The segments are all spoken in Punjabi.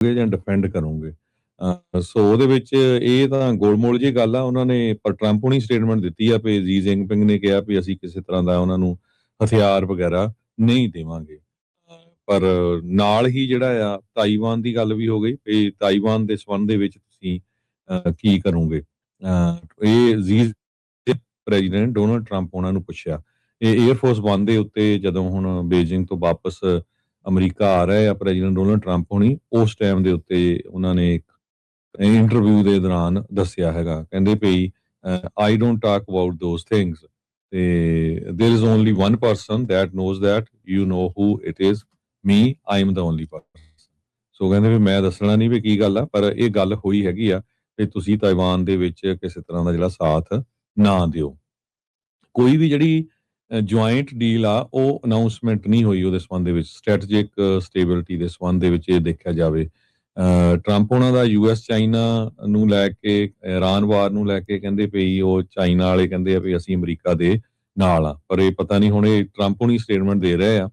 ਜਾਂ ਡਿਫੈਂਡ ਕਰੋਗੇ। ਸੋ ਉਹਦੇ ਵਿੱਚ ਇਹ ਤਾਂ ਗੋਲਮੋਲ ਜਿਹੀ ਗੱਲ ਆ। ਉਹਨਾਂ ਨੇ ਪਰ ਟਰੰਪ ਹੁਣੀ ਸਟੇਟਮੈਂਟ ਦਿੱਤੀ ਆ ਵੀ ਜੀ ਜਿਨਪਿੰਗ ਨੇ ਕਿਹਾ ਵੀ ਅਸੀਂ ਕਿਸੇ ਤਰ੍ਹਾਂ ਦਾ ਉਹਨਾਂ ਨੂੰ ਹਥਿਆਰ ਵਗੈਰਾ ਨਹੀਂ ਦੇਵਾਂਗੇ। ਪਰ ਨਾਲ ਹੀ ਜਿਹੜਾ ਆ ਤਾਈਵਾਨ ਦੀ ਗੱਲ ਵੀ ਹੋ ਗਈ ਵੀ ਤਾਈਵਾਨ ਦੇ ਸੰਬੰਧ ਦੇ ਵਿੱਚ ਤੁਸੀਂ ਕੀ ਕਰੋਗੇ। ਇਹ ਪ੍ਰੈਜ਼ੀਡੈਂਟ ਡੋਨਾਲਡ ਟਰੰਪ ਉਹਨਾਂ ਨੂੰ ਪੁੱਛਿਆ। ਇਹ 에ਅਰਫੋਰਸ ਵਨ ਦੇ ਉੱਤੇ ਜਦੋਂ ਹੁਣ ਬੀਜਿੰਗ ਤੋਂ ਵਾਪਸ ਅਮਰੀਕਾ ਆ ਰਹੇ ਆ ਪ੍ਰੈਜ਼ੀਡੈਂਟ ਡੋਨਾਲਡ ਟਰੰਪ ਹੁਣੀ, ਉਸ ਟਾਈਮ ਦੇ ਉੱਤੇ ਉਹਨਾਂ ਨੇ ਇੱਕ ਇੰਟਰਵਿਊ ਦੇ ਦੌਰਾਨ ਦੱਸਿਆ ਹੈਗਾ। ਕਹਿੰਦੇ ਵੀ I don't talk about those things ਤੇ there is only one person that knows that you know who it is me I am the only person. So ਕਹਿੰਦੇ ਵੀ ਮੈਂ ਦੱਸਣਾ ਨਹੀਂ ਵੀ ਕੀ ਗੱਲ ਆ, ਪਰ ਇਹ ਗੱਲ ਹੋਈ ਹੈਗੀ ਆ ਵੀ ਤੁਸੀਂ ਤਾਈਵਾਨ ਦੇ ਵਿੱਚ ਕਿਸੇ ਤਰ੍ਹਾਂ ਦਾ ਜਿਹੜਾ ਸਾਥ ਨਾ ਦਿਓ। ਕੋਈ ਵੀ ਜਿਹੜੀ ਜੁਆਇੰਟ ਡੀਲ ਆ ਉਹ ਅਨਾਉਂਸਮੈਂਟ ਨਹੀਂ ਹੋਈ ਉਹਦੇ ਸੰਬੰਧ ਦੇ ਵਿੱਚ। ਸਟ੍ਰੈਟਜਿਕ ਸਟੇਬਿਲਿਟੀ ਦੇ ਸੰਬੰਧ ਦੇ ਵਿੱਚ ਇਹ ਦੇਖਿਆ ਜਾਵੇ, ਟਰੰਪ ਉਹਨਾਂ ਦਾ ਯੂਐਸ ਚਾਈਨਾ ਨੂੰ ਲੈ ਕੇ, ਇਰਾਨ ਵਾਰ ਨੂੰ ਲੈ ਕੇ ਕਹਿੰਦੇ ਪਈ ਉਹ ਚਾਈਨਾ ਵਾਲੇ ਕਹਿੰਦੇ ਆ ਵੀ ਅਸੀਂ ਅਮਰੀਕਾ ਦੇ ਨਾਲ ਆ, ਪਰ ਇਹ ਪਤਾ ਨਹੀਂ ਹੁਣ ਇਹ ਟਰੰਪ ਹੁਣੀ ਸਟੇਟਮੈਂਟ ਦੇ ਰਹੇ ਆ।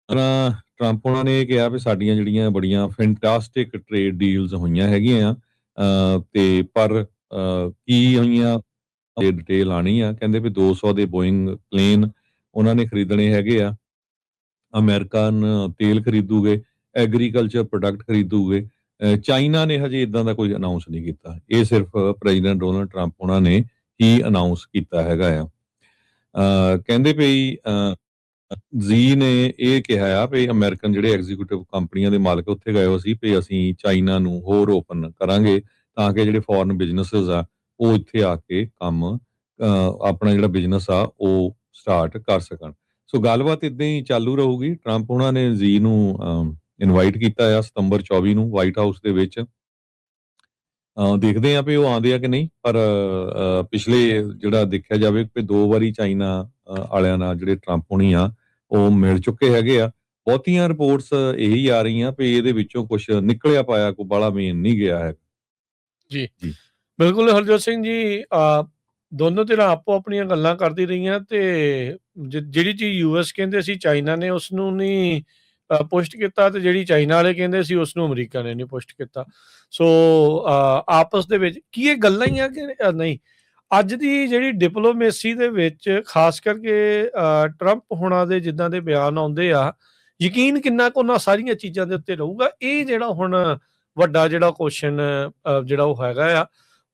ਟਰੰਪ ਉਹਨਾਂ ਨੇ ਇਹ ਕਿਹਾ ਵੀ ਸਾਡੀਆਂ ਜਿਹੜੀਆਂ ਬੜੀਆਂ ਫੈਂਟਾਸਟਿਕ ਟ੍ਰੇਡ ਡੀਲਸ ਹੋਈਆਂ ਹੈਗੀਆਂ ਆ ਤੇ ਪਰ ਕੀ ਹੋਈਆਂ ਡਿਟੇਲ ਆਣੀ ਆ। ਕਹਿੰਦੇ ਵੀ 200 ਦੇ ਬੋਇੰਗ ਪਲੇਨ ਉਹਨਾਂ ਨੇ ਖਰੀਦਣੇ ਹੈਗੇ ਆ, ਅਮਰੀਕਨ ਤੇਲ ਖਰੀਦੂਗੇ, ਐਗਰੀਕਲਚਰ ਪ੍ਰੋਡਕਟ ਖਰੀਦੂਗੇ। ਚਾਈਨਾ ਨੇ ਹਜੇ ਇਦਾਂ ਦਾ ਕੋਈ ਅਨਾਉਂਸ ਨਹੀਂ ਕੀਤਾ, ਇਹ ਸਿਰਫ ਪ੍ਰੈਜ਼ੀਡੈਂਟ ਡੋਨਾਲਡ ਟਰੰਪ ਉਹਨਾਂ ਨੇ ਹੀ ਅਨਾਉਂਸ ਕੀਤਾ ਹੈਗਾ ਆ। ਕਹਿੰਦੇ ਵੀ ਜੀ ਨੇ ਇਹ ਕਿਹਾ ਆ ਵੀ ਅਮਰੀਕਨ ਜਿਹੜੇ ਐਗਜ਼ੀਕਿਊਟਿਵ ਕੰਪਨੀਆਂ ਦੇ ਮਾਲਕ ਉੱਥੇ ਗਏ ਹੋ ਸੀ ਵੀ ਅਸੀਂ ਚਾਈਨਾ ਨੂੰ ਹੋਰ ਓਪਨ ਕਰਾਂਗੇ ਤਾਂ ਕਿ ਜਿਹੜੇ ਫੋਰਨ ਬਿਜ਼ਨਸਿਸ ਆ ਉਹ ਇੱਥੇ ਆ ਕੇ ਕੰਮ ਆਪਣਾ ਜਿਹੜਾ ਬਿਜ਼ਨਸ ਆ ਉਹ ਸਟਾਰਟ ਕਰ ਸਕਣ। ਸੋ ਗੱਲਬਾਤ ਇਦਾਂ ਹੀ ਚਾਲੂ ਰਹੂਗੀ। ਟਰੰਪ ਉਹਨਾਂ ਨੇ ਜੀ ਨੂੰ ਇਨਵਾਈਟ ਕੀਤਾ ਆ ਸਤੰਬਰ 24 ਨੂੰ ਵਾਈਟ ਹਾਊਸ ਦੇ ਵਿੱਚ। ਦੇਖਦੇ ਆ ਵੀ ਉਹ ਆਉਂਦੇ ਆ ਕਿ ਨਹੀਂ, ਪਰ ਪਿਛਲੇ ਜਿਹੜਾ ਦੇਖਿਆ ਜਾਵੇ ਕਿ 2 ਵਾਰੀ ਚਾਈਨਾ ਵਾਲਿਆਂ ਨਾਲ ਜਿਹੜੇ ਟਰੰਪ ਹੋਣੀ ਆ ਉਹ ਮਿਲ ਚੁੱਕੇ ਹੈਗੇ ਆ। ਬਹੁਤੀਆਂ ਰਿਪੋਰਟਸ ਇਹੀ ਆ ਰਹੀਆਂ ਵੀ ਇਹਦੇ ਵਿੱਚੋਂ ਕੁਝ ਨਿਕਲਿਆ ਪਾਇਆ ਕੋਈ ਬਾਹਲਾ ਮੇਨ ਨਹੀਂ ਗਿਆ ਹੈ। ਜੀ ਬਿਲਕੁਲ ਹਰਜੋਤ ਸਿੰਘ ਜੀ, ਦੋਨੋਂ ਧਿਰਾਂ ਆਪੋ ਆਪਣੀਆਂ ਗੱਲਾਂ ਕਰਦੀ ਰਹੀਆਂ ਤੇ ਜਿਹੜੀ ਚੀਜ਼ ਯੂਐਸ ਕਹਿੰਦੇ ਸੀ ਚਾਈਨਾ ਨੇ ਉਸ ਨੂੰ ਨਹੀਂ ਪੁਸ਼ਟ ਕੀਤਾ ਤੇ ਜਿਹੜੀ ਚਾਈਨਾ ਵਾਲੇ ਕਹਿੰਦੇ ਸੀ ਉਸ ਨੂੰ ਅਮਰੀਕਾ ਨੇ ਨਹੀਂ ਪੁਸ਼ਟ ਕੀਤਾ। ਸੋ ਆਪਸ ਦੇ ਵਿੱਚ ਕੀ ਇਹ ਗੱਲਾਂ ਹੀ ਆ ਕਿ ਨਹੀਂ? ਅੱਜ ਦੀ ਜਿਹੜੀ ਡਿਪਲੋਮੇਸੀ ਦੇ ਵਿੱਚ ਖਾਸ ਕਰਕੇ ਟਰੰਪ ਹੋਣਾ ਦੇ ਜਿੱਦਾਂ ਦੇ ਬਿਆਨ ਆਉਂਦੇ ਆ, ਯਕੀਨ ਕਿੰਨਾ ਕੁ ਉਹਨਾਂ ਸਾਰੀਆਂ ਚੀਜ਼ਾਂ ਦੇ ਉੱਤੇ ਰਹੂਗਾ? ਇਹ ਜਿਹੜਾ ਹੁਣ ਵੱਡਾ ਜਿਹੜਾ ਕੁਐਸਚਨ ਜਿਹੜਾ ਉਹ ਹੈਗਾ ਆ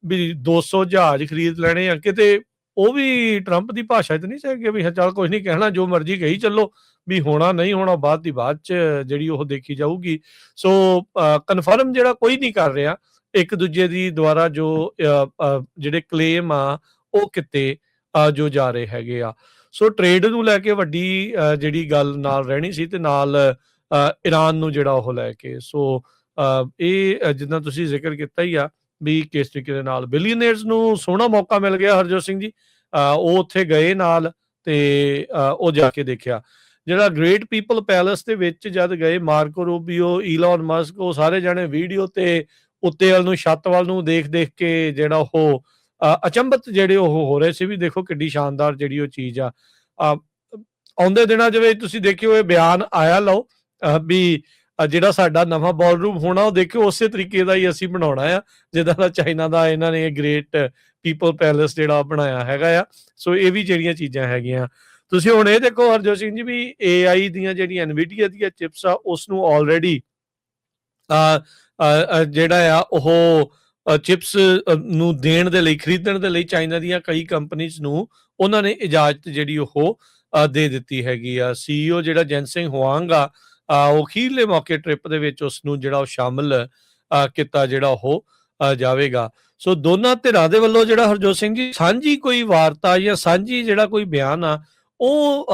ਵੀ 200 ਜਹਾਜ਼ ਖਰੀਦ ਲੈਣੇ ਆ, ਕਿਤੇ ਉਹ ਵੀ ਟਰੰਪ ਦੀ ਭਾਸ਼ਾ 'ਚ ਨਹੀਂ ਸੀ ਵੀ ਚੱਲ ਕੁਝ ਨਹੀਂ ਕਹਿਣਾ, ਜੋ ਮਰਜ਼ੀ ਕਹੀ ਚੱਲੋ, ਵੀ ਹੋਣਾ ਨਹੀਂ ਹੋਣਾ ਬਾਅਦ ਦੀ ਬਾਅਦ 'ਚ ਜਿਹੜੀ ਉਹ ਦੇਖੀ ਜਾਊਗੀ। ਸੋ ਕਨਫਰਮ ਜਿਹੜਾ ਕੋਈ ਨਹੀਂ ਕਰ ਰਿਹਾ ਇੱਕ ਦੂਜੇ ਦੀ ਦੁਆਰਾ ਜੋ ਜਿਹੜੇ ਕਲੇਮ ਆ ਉਹ ਕਿਤੇ ਜੋ ਜਾ ਰਹੇ ਹੈਗੇ ਆ। ਸੋ ਟ੍ਰੇਡ ਨੂੰ ਲੈ ਕੇ ਵੱਡੀ ਜਿਹੜੀ ਗੱਲ ਨਾਲ ਰਹਿਣੀ ਸੀ ਤੇ ਨਾਲ ਇਰਾਨ ਨੂੰ ਜਿਹੜਾ ਉਹ ਲੈ ਕੇ। ਸੋ ਇਹ ਜਿੱਦਾਂ ਤੁਸੀਂ ਜ਼ਿਕਰ ਕੀਤਾ ਹੀ ਆ ਵੀ ਕਿਸ ਤਰੀਕੇ ਦੇ ਨਾਲ ਬਿਲੀਅਨਰਸ ਨੂੰ ਸੋਹਣਾ ਮੌਕਾ ਮਿਲ ਗਿਆ ਹਰਜੋਤ ਸਿੰਘ ਜੀ। ਉਹ ਉੱਥੇ ਗਏ ਨਾਲ ਤੇ ਉਹ ਜਾ ਕੇ ਦੇਖਿਆ ਜਿਹੜਾ ਗ੍ਰੇਟ ਪੀਪਲ ਪੈਲੇਸ ਦੇ ਵਿੱਚ ਜਦ ਗਏ, ਮਾਰਕੋ ਰੂਬੀਓ, ਈਲਨ ਮਸਕ, ਉਹ ਸਾਰੇ ਜਾਣੇ ਵੀਡੀਓ ਤੇ ਉੱਤੇ ਵੱਲ ਨੂੰ ਛੱਤ ਵੱਲ ਨੂੰ ਦੇਖ ਦੇਖ ਕੇ ਜਿਹੜਾ ਉਹ ਅਚੰਭਤ ਜਿਹੜੇ ਉਹ ਹੋ ਰਹੇ ਸੀ ਵੀ ਦੇਖੋ ਕਿੱਡੀ ਸ਼ਾਨਦਾਰ ਜਿਹੜੀ ਉਹ ਚੀਜ਼ ਆ। ਆਉਂਦੇ ਦਿਨਾਂ ਜਿਵੇਂ ਤੁਸੀਂ ਦੇਖਿਓ ਇਹ ਬਿਆਨ ਆਇਆ ਲਓ ਵੀ ਜਿਹੜਾ ਸਾਡਾ ਨਵਾਂ ਬਾਲਰੂਮ ਹੋਣਾ ਉਹ ਦੇਖਿਓ ਉਸੇ ਤਰੀਕੇ ਦਾ ਹੀ ਅਸੀਂ ਬਣਾਉਣਾ ਆ ਜਿੱਦਾਂ ਦਾ ਚਾਈਨਾ ਦਾ ਇਹਨਾਂ ਨੇ ਗ੍ਰੇਟ ਪੀਪਲ ਪੈਲੇਸ ਜਿਹੜਾ ਬਣਾਇਆ ਹੈਗਾ ਆ। ਸੋ ਇਹ ਵੀ ਜਿਹੜੀਆਂ ਚੀਜ਼ਾਂ ਹੈਗੀਆਂ ਤੁਸੀਂ ਹੁਣ ਇਹ ਦੇਖੋ ਹਰਜੋਤ ਸਿੰਘ ਜੀ ਵੀ AI ਦੀਆਂ ਜਿਹੜੀਆਂ NVIDIA ਦੀਆਂ ਚਿਪਸ ਆ ਉਸ ਨੂੰ ਆਲਰੇਡੀ ਜਿਹੜਾ ਆ ਉਹ ਚਿਪਸ ਨੂੰ ਦੇਣ ਦੇ ਲਈ, ਖਰੀਦਣ ਦੇ ਲਈ ਚਾਈਨਾ ਦੀਆਂ ਕਈ ਕੰਪਨੀਜ਼ ਨੂੰ ਉਹਨਾਂ ਨੇ ਇਜਾਜ਼ਤ ਜਿਹੜੀ ਉਹ ਦੇ ਦਿੱਤੀ ਹੈਗੀ ਆ। CEO ਜਿਹੜਾ ਜੈਨਸਿੰਗ ਹੁਆਂਗ ਆ ਉਹ ਅਖੀਰਲੇ ਮੌਕੇ ਟ੍ਰਿਪ ਦੇ ਵਿੱਚ ਉਸ ਨੂੰ ਜਿਹੜਾ ਉਹ ਸ਼ਾਮਲ ਕੀਤਾ ਜਿਹੜਾ ਉਹ ਜਾਵੇਗਾ। ਸੋ ਦੋਨਾਂ ਧਿਰਾਂ ਦੇ ਵੱਲੋਂ ਜਿਹੜਾ ਹਰਜੋਤ ਸਿੰਘ ਜੀ ਸਾਂਝੀ ਕੋਈ ਵਾਰਤਾ ਜਾਂ ਸਾਂਝੀ ਜਿਹੜਾ ਕੋਈ ਬਿਆਨ ਆ ਉਹ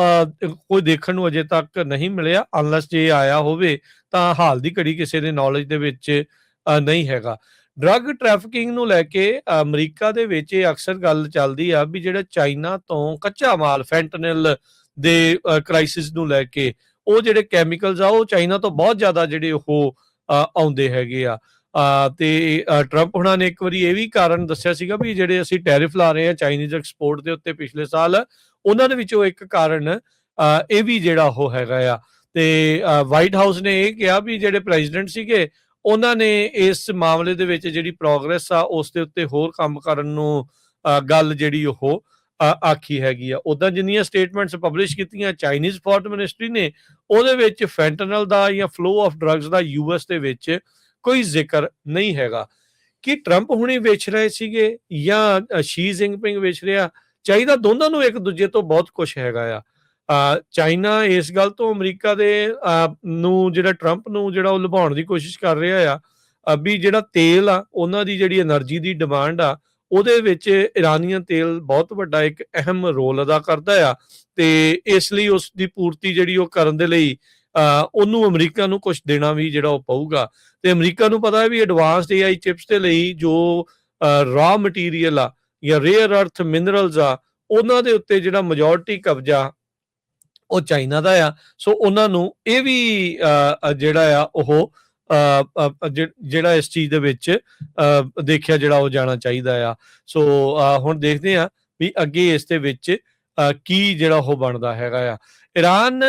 ਕੋਈ ਦੇਖਣ ਨੂੰ ਅਜੇ ਤੱਕ ਨਹੀਂ ਮਿਲਿਆ, ਅਨਲੈਸ ਜੇ ਆਇਆ ਹੋਵੇ ਤਾਂ ਹਾਲ ਦੀ ਘੜੀ ਕਿਸੇ ਦੇ ਨੌਲੇਜ ਦੇ ਵਿੱਚ ਨਹੀਂ ਹੈਗਾ। ਡਰੱਗ ਟ੍ਰੈਫਿਕਿੰਗ ਨੂੰ ਲੈ ਕੇ ਅਮਰੀਕਾ ਦੇ ਵਿੱਚ ਇਹ ਅਕਸਰ ਗੱਲ ਚੱਲਦੀ ਆ ਵੀ ਜਿਹੜਾ ਚਾਈਨਾ ਤੋਂ ਕੱਚਾ ਮਾਲ ਫੈਂਟਨਲ ਦੇ ਕ੍ਰਾਈਸਿਸ ਨੂੰ ਲੈ ਕੇ ਉਹ ਜਿਹੜੇ ਕੈਮੀਕਲਸ ਆ ਉਹ ਚਾਈਨਾ ਤੋਂ ਬਹੁਤ ਜ਼ਿਆਦਾ ਜਿਹੜੇ ਉਹ ਆਉਂਦੇ ਹੈਗੇ ਆ। ਤੇ ਟਰੰਪ ਹੁਣਾਂ ਨੇ ਇੱਕ ਵਾਰੀ ਇਹ ਵੀ ਕਾਰਨ ਦੱਸਿਆ ਸੀਗਾ ਵੀ ਜਿਹੜੇ ਅਸੀਂ ਟੈਰਿਫ ਲਾ ਰਹੇ ਹਾਂ ਚਾਈਨੀਜ਼ ਐਕਸਪੋਰਟ ਦੇ ਉੱਤੇ ਪਿਛਲੇ ਸਾਲ, ਉਹਨਾਂ ਦੇ ਵਿੱਚੋਂ ਇੱਕ ਕਾਰਨ ਇਹ ਵੀ ਜਿਹੜਾ ਉਹ ਹੈਗਾ ਆ। ਤੇ ਵਾਈਟ ਹਾਊਸ ਨੇ ਇਹ ਕਿਹਾ ਵੀ ਜਿਹੜੇ ਪ੍ਰੈਜ਼ੀਡੈਂਟ ਸੀਗੇ ਉਹਨਾਂ ਨੇ ਇਸ ਮਾਮਲੇ ਦੇ ਵਿੱਚ ਜਿਹੜੀ ਪ੍ਰੋਗਰੈਸ ਆ ਉਸ ਦੇ ਉੱਤੇ ਹੋਰ ਕੰਮ ਕਰਨ ਨੂੰ ਗੱਲ ਜਿਹੜੀ ਉਹ ਆਖੀ ਹੈਗੀ ਆ। ਉੱਦਾਂ ਜਿੰਨੀਆਂ ਸਟੇਟਮੈਂਟਸ ਪਬਲਿਸ਼ ਕੀਤੀਆਂ ਚਾਈਨੀਜ਼ ਫੋਰਨ ਮਿਨਿਸਟਰੀ ਨੇ, ਉਹਦੇ ਵਿੱਚ ਫੈਂਟਨਲ ਦਾ ਜਾਂ flow of drugs the US ਦੇ ਵਿੱਚ ਕੋਈ ਜ਼ਿਕਰ ਨਹੀਂ ਹੈਗਾ। ਕਿ ਟਰੰਪ ਹੁਣੀ ਵੇਚ ਰਹੇ ਸੀਗੇ ਜਾਂ ਸ਼ੀ ਜਿਨਪਿੰਗ ਵੇਚ ਰਿਹਾ, ਚਾਹੀਦਾ ਦੋਨਾਂ ਨੂੰ ਇੱਕ ਦੂਜੇ ਤੋਂ ਬਹੁਤ ਕੁਝ ਹੈਗਾ ਆ। ਚਾਈਨਾ ਇਸ ਗੱਲ ਤੋਂ ਅਮਰੀਕਾ ਦੇ ਨੂੰ ਜਿਹੜਾ ਟਰੰਪ ਨੂੰ ਜਿਹੜਾ ਉਹ ਲੁਭਾਉਣ ਦੀ ਕੋਸ਼ਿਸ਼ ਕਰ ਰਿਹਾ ਆ ਵੀ ਜਿਹੜਾ ਤੇਲ ਆ ਉਹਨਾਂ ਦੀ ਜਿਹੜੀ એનર્ਜੀ ਦੀ ਡਿਮਾਂਡ ਆ ਉਹਦੇ ਵਿੱਚ ਇਰਾਨੀਅਨ ਤੇਲ ਬਹੁਤ ਵੱਡਾ ਇੱਕ ਅਹਿਮ ਰੋਲ ਅਦਾ ਕਰਦਾ ਆ ਤੇ ਇਸ ਲਈ ਉਸ ਦੀ ਪੂਰਤੀ ਜਿਹੜੀ ਉਹ ਕਰਨ ਦੇ ਲਈ ਉਹਨੂੰ ਅਮਰੀਕਾ ਨੂੰ ਕੁਝ ਦੇਣਾ ਵੀ ਜਿਹੜਾ ਉਹ ਪਊਗਾ। ਤੇ ਅਮਰੀਕਾ ਨੂੰ ਪਤਾ ਹੈ ਵੀ ਐਡਵਾਂਸਡ AI ਚਿਪਸ ਦੇ ਲਈ ਜੋ ਰਾ ਮਟੀਰੀਅਲ ਆ ਜਾਂ ਰੇਅਰ ਅਰਥ ਮਿਨਰਲਸ ਆ ਉਹਨਾਂ ਦੇ ਉੱਤੇ ਜਿਹੜਾ ਮੈਜੋਰਟੀ ਕਬਜ਼ਾ ਉਹ ਚਾਈਨਾ ਦਾ ਆ। ਸੋ ਉਹਨਾਂ ਨੂੰ ਇਹ ਵੀ ਜਿਹੜਾ ਆ ਉਹ ਜਿਹੜਾ ਇਸ ਚੀਜ਼ ਦੇ ਵਿੱਚ ਦੇਖਿਆ ਜਿਹੜਾ ਉਹ ਜਾਣਾ ਚਾਹੀਦਾ ਆ। ਸੋ ਹੁਣ ਦੇਖਦੇ ਆ ਵੀ ਅੱਗੇ ਇਸ ਦੇ ਵਿੱਚ ਕੀ ਜਿਹੜਾ ਉਹ ਬਣਦਾ ਹੈਗਾ ਆ। ਈਰਾਨ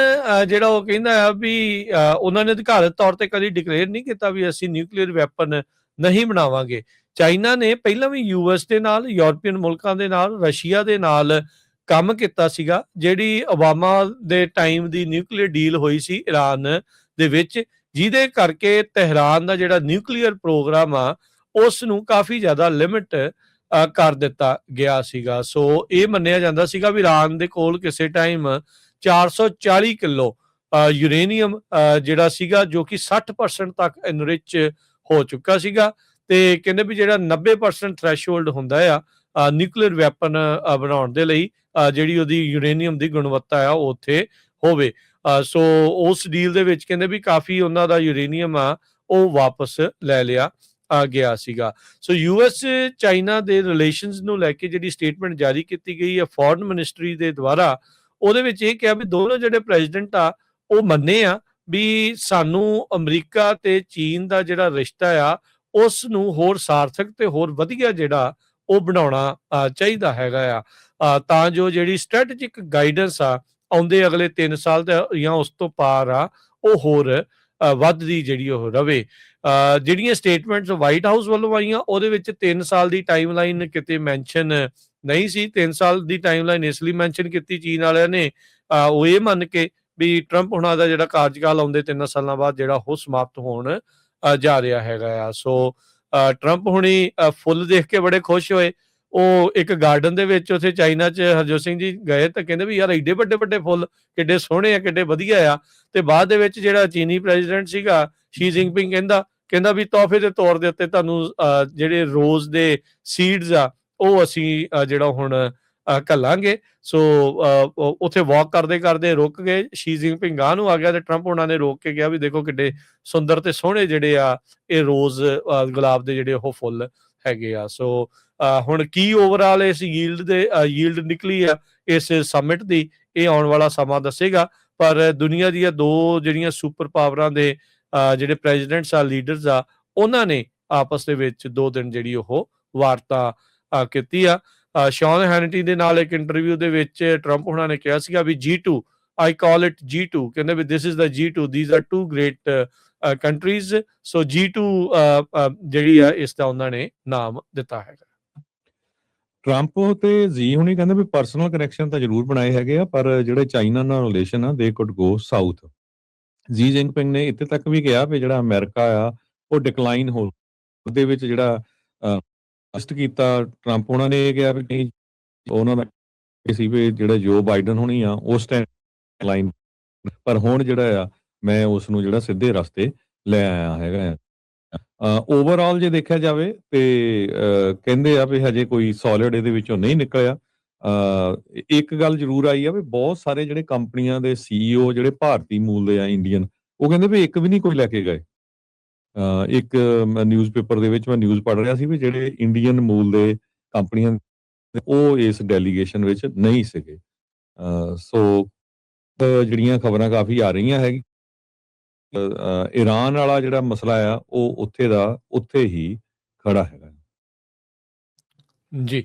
ਜਿਹੜਾ ਉਹ ਕਹਿੰਦਾ ਆ ਵੀ ਉਹਨਾਂ ਨੇ ਅਧਿਕਾਰਤ ਤੌਰ ਤੇ ਕਦੀ ਡਿਕਲੇਅਰ ਨਹੀਂ ਕੀਤਾ ਵੀ ਅਸੀਂ ਨਿਊਕਲੀਅਰ ਵੈਪਨ ਨਹੀਂ ਬਣਾਵਾਂਗੇ। ਚਾਈਨਾ ਨੇ ਪਹਿਲਾਂ ਵੀ ਯੂਐਸ ਦੇ ਨਾਲ, ਯੂਰਪੀਅਨ ਮੁਲਕਾਂ ਦੇ ਨਾਲ, ਰਸ਼ੀਆ ਦੇ ਨਾਲ ਕੰਮ ਕੀਤਾ ਸੀਗਾ। ਜਿਹੜੀ ਓਬਾਮਾ ਦੇ ਟਾਈਮ ਦੀ ਨਿਊਕਲੀਅਰ ਡੀਲ ਹੋਈ ਸੀ ਈਰਾਨ ਦੇ ਵਿੱਚ, ਜਿਹਦੇ ਕਰਕੇ ਤਹਿਰਾਨ ਦਾ ਜਿਹੜਾ ਨਿਊਕਲੀਅਰ ਪ੍ਰੋਗਰਾਮ ਆ ਉਸ ਨੂੰ ਕਾਫੀ ਜ਼ਿਆਦਾ ਲਿਮਿਟ ਕਰ ਦਿੱਤਾ ਗਿਆ ਸੀਗਾ। ਸੋ ਇਹ ਮੰਨਿਆ ਜਾਂਦਾ ਸੀਗਾ ਵੀ ਈਰਾਨ ਦੇ ਕੋਲ ਕਿਸੇ ਟਾਈਮ 440 ਕਿਲੋ ਯੂਰੇਨੀਅਮ ਜਿਹੜਾ ਸੀਗਾ ਜੋ ਕਿ 60% ਤੱਕ ਐਨਰਿਚ ਹੋ ਚੁੱਕਾ ਸੀਗਾ ਤੇ ਕਹਿੰਦੇ ਵੀ ਜਿਹੜਾ 90% ਥ੍ਰੈਸ਼ਹੋਲਡ ਹੁੰਦਾ ਆ ਨਿਊਕਲੀਅਰ ਵੈਪਨ ਬਣਾਉਣ ਦੇ ਲਈ ਜਿਹੜੀ ਉਹਦੀ ਯੂਰੇਨੀਅਮ ਦੀ ਗੁਣਵੱਤਾ ਆ ਉਹ ਉੱਥੇ ਹੋਵੇ। ਸੋ ਉਸ ਡੀਲ ਦੇ ਵਿੱਚ ਕਹਿੰਦੇ ਵੀ ਕਾਫੀ ਉਹਨਾਂ ਦਾ ਯੂਰੇਨੀਅਮ ਆ ਉਹ ਵਾਪਸ ਲੈ ਲਿਆ ਗਿਆ ਸੀਗਾ। ਸੋ ਯੂਐਸ ਚਾਈਨਾ ਦੇ ਰਿਲੇਸ਼ਨਸ ਨੂੰ ਲੈ ਕੇ ਜਿਹੜੀ ਸਟੇਟਮੈਂਟ ਜਾਰੀ ਕੀਤੀ ਗਈ ਹੈ ਫੋਰਨ ਮਿਨਿਸਟਰੀ ਦੇ ਦੁਆਰਾ, ਉਹਦੇ ਵਿੱਚ ਇਹ ਕਿਹਾ ਵੀ ਦੋਨੋਂ ਜਿਹੜੇ ਪ੍ਰੈਜ਼ੀਡੈਂਟ ਆ ਉਹ ਮੰਨੇ ਆ ਵੀ ਸਾਨੂੰ ਅਮਰੀਕਾ ਤੇ ਚੀਨ ਦਾ ਜਿਹੜਾ ਰਿਸ਼ਤਾ ਆ ਉਸ ਨੂੰ ਹੋਰ ਸਾਰਥਕ ਤੇ ਹੋਰ ਵਧੀਆ ਜਿਹੜਾ ਉਹ ਬਣਾਉਣਾ ਚਾਹੀਦਾ ਹੈਗਾ ਆ ਤਾਂ ਜੋ ਜਿਹੜੀ ਸਟ੍ਰੈਟੇਜਿਕ ਗਾਈਡੈਂਸ ਆ ਆਉਂਦੇ ਅਗਲੇ 3 ਸਾਲ ਜਾਂ ਉਸ ਤੋਂ ਪਾਰ ਆ ਉਹ ਹੋਰ ਵੱਧਦੀ ਜਿਹੜੀ ਉਹ ਰਵੇ। ਜਿਹੜੀਆਂ ਸਟੇਟਮੈਂਟਸ ਵਾਈਟ ਹਾਊਸ ਵੱਲੋਂ ਆਈਆਂ ਉਹਦੇ ਵਿੱਚ 3 ਸਾਲ ਦੀ ਟਾਈਮਲਾਈਨ ਕਿਤੇ ਮੈਂਸ਼ਨ ਨਹੀਂ ਸੀ। 3 ਸਾਲ ਦੀ ਟਾਈਮਲਾਈਨ ਇਸ ਲਈ ਮੈਂਸ਼ਨ ਕੀਤੀ ਚੀਨ ਵਾਲਿਆਂ ਨੇ ਉਹ ਇਹ ਮੰਨ ਕੇ ਵੀ ਟਰੰਪ ਹੁਣਾਂ ਦਾ ਜਿਹੜਾ ਕਾਰਜਕਾਲ ਆਉਂਦੇ 3 ਸਾਲਾਂ ਬਾਅਦ ਜਿਹੜਾ ਉਹ ਸਮਾਪਤ ਹੋਣ ਜਾ ਰਿਹਾ ਹੈਗਾ ਆ। ਸੋ ਟਰੰਪ ਹੁਣੀ ਫੁੱਲ ਦੇਖ ਕੇ ਬੜੇ ਖੁਸ਼ ਹੋਏ। ਉਹ ਇੱਕ ਗਾਰਡਨ ਦੇ ਵਿੱਚ ਉੱਥੇ ਚਾਈਨਾ 'ਚ ਹਰਜੋਤ ਸਿੰਘ ਜੀ ਗਏ ਤਾਂ ਕਹਿੰਦੇ ਵੀ ਯਾਰ ਏਡੇ ਵੱਡੇ ਵੱਡੇ ਫੁੱਲ ਕਿੱਡੇ ਸੋਹਣੇ ਆ, ਕਿੱਡੇ ਵਧੀਆ ਆ। ਤੇ ਬਾਅਦ ਦੇ ਵਿੱਚ ਜਿਹੜਾ ਚੀਨੀ ਪ੍ਰੈਜ਼ੀਡੈਂਟ ਸੀਗਾ ਸ਼ੀ ਜਿਨਪਿੰਗ ਕਹਿੰਦਾ ਵੀ ਤੋਹਫੇ ਦੇ ਤੌਰ ਦੇ ਉੱਤੇ ਤੁਹਾਨੂੰ ਜਿਹੜੇ ਰੋਜ਼ ਦੇ ਸੀਡਸ ਆ ਉਹ ਅਸੀਂ ਜਿਹੜਾ ਹੁਣ ਘੱਲਾਂਗੇ। ਸੋ ਉੱਥੇ ਵਾਕ ਕਰਦੇ ਕਰਦੇ ਰੁਕ ਗਏ, ਸ਼ੀ ਜਿਨਪਿੰਗ ਗਾਂਹ ਨੂੰ ਆ ਗਿਆ ਤੇ ਟਰੰਪ ਉਹਨਾਂ ਨੇ ਰੋਕ ਕੇ ਕਿਹਾ ਵੀ ਦੇਖੋ ਕਿੱਡੇ ਸੁੰਦਰ ਤੇ ਸੋਹਣੇ ਜਿਹੜੇ ਆ ਇਹ ਰੋਜ਼ ਗੁਲਾਬ ਦੇ ਜਿਹੜੇ ਉਹ ਫੁੱਲ ਹੈਗੇ ਆ। ਸੋ ਹੁਣ ਕੀ ਓਵਰਆਲ ਇਸ ਯੀਲਡ ਨਿਕਲੀ ਆ ਇਸ ਸਮਿਟ ਦੀ, ਇਹ ਆਉਣ ਵਾਲਾ ਸਮਾਂ ਦੱਸੇਗਾ। ਪਰ ਦੁਨੀਆ ਦੀਆਂ ਦੋ ਜਿਹੜੀਆਂ ਸੁਪਰ ਪਾਵਰਾਂ ਦੇ ਜਿਹੜੇ ਪ੍ਰੈਜ਼ੀਡੈਂਟਸ ਆ, ਲੀਡਰਸ ਆ, ਉਹਨਾਂ ਨੇ ਆਪਸ ਦੇ ਵਿੱਚ 2 ਦਿਨ ਜਿਹੜੀ ਉਹ ਵਾਰਤਾ ਕੀਤੀ ਆ। ਸ਼ੌਨ ਹੈਨਟੀ ਦੇ ਨਾਲ ਇੱਕ ਇੰਟਰਵਿਊ ਦੇ ਵਿੱਚ ਟਰੰਪ ਹੁਣਾਂ ਨੇ ਕਿਹਾ ਸੀਗਾ ਵੀ G2 I call it G2, ਕਹਿੰਦੇ ਵੀ this is the G2, these are 2 great countries. So G2 ਜਿਹੜੀ ਆ ਇਸ ਦਾ ਉਹਨਾਂ ਨੇ ਨਾਮ ਦਿੱਤਾ ਹੈਗਾ। ਟਰੰਪ ਤੇ ਜੀ ਹੁਣੀ ਕਹਿੰਦੇ ਵੀ ਪਰਸਨਲ ਕਨੈਕਸ਼ਨ ਤਾਂ ਜ਼ਰੂਰ ਬਣਾਏ ਹੈਗੇ ਆ, ਪਰ ਜਿਹੜੇ ਚਾਈਨਾ ਨਾਲ ਰਿਲੇਸ਼ਨ ਆ ਦੇ ਕੁਡ ਗੋ ਸਾਊਥ। ਜੀ ਜਿਨਪਿੰਗ ਨੇ ਇੱਥੇ ਤੱਕ ਵੀ ਕਿਹਾ ਵੀ ਜਿਹੜਾ ਅਮਰੀਕਾ ਆ ਉਹ ਡਿਕਲਾਈਨ ਹੋ ਉਹਦੇ ਵਿੱਚ ਜਿਹੜਾ ਕੀਤਾ ਟਰੰਪ ਉਹਨਾਂ ਨੇ ਇਹ ਕਿਹਾ ਵੀ ਨਹੀਂ, ਉਹਨਾਂ ਦਾ ਸੀ ਵੀ ਜਿਹੜਾ ਜੋ ਬਾਈਡਨ ਹੋਣੀ ਆ ਉਸ ਟਾਈਮ ਲਾਈਨ, ਪਰ ਹੁਣ ਜਿਹੜਾ ਆ ਮੈਂ ਉਸ ਨੂੰ ਜਿਹੜਾ ਸਿੱਧੇ ਰਸਤੇ ਲੈ ਆਇਆ ਹੈਗਾ ਆ। ਓਵਰਆਲ ਜੇ ਦੇਖਿਆ ਜਾਵੇ ਤੇ ਕਹਿੰਦੇ ਆ ਵੀ ਹਜੇ ਕੋਈ ਸੋਲਿਡ ਇਹਦੇ ਵਿੱਚੋਂ ਨਹੀਂ ਨਿਕਲਿਆ। ਇੱਕ ਗੱਲ ਜ਼ਰੂਰ ਆਈ ਆ ਵੀ ਬਹੁਤ ਸਾਰੇ ਜਿਹੜੇ ਕੰਪਨੀਆਂ ਦੇ CEO ਜਿਹੜੇ ਭਾਰਤੀ ਮੂਲ ਦੇ ਆ, ਇੰਡੀਅਨ, ਉਹ ਕਹਿੰਦੇ ਵੀ ਇੱਕ ਵੀ ਨਹੀਂ ਕੋਈ ਲੈ ਕੇ ਗਏ। ਇੱਕ ਨਿਊਜ਼ਪੇਪਰ ਦੇ ਵਿੱਚ ਮੈਂ ਨਿਊਜ਼ ਪੜ੍ਹ ਰਿਹਾ ਸੀ ਵੀ ਜਿਹੜੇ ਇੰਡੀਅਨ ਮੂਲ ਦੇ ਕੰਪਨੀਆਂ ਉਹ ਇਸ ਡੈਲੀਗੇਸ਼ਨ ਵਿੱਚ ਨਹੀਂ ਸੀਗੇ। ਸੋ ਜਿਹੜੀਆਂ ਖਬਰਾਂ ਕਾਫੀ ਆ ਰਹੀਆਂ ਹੈਗੀ ਈਰਾਨ ਵਾਲਾ ਜਿਹੜਾ ਮਸਲਾ ਆ ਉਹ ਉੱਥੇ ਦਾ ਉੱਥੇ ਹੀ ਖੜਾ ਹੈਗਾ। ਜੀ।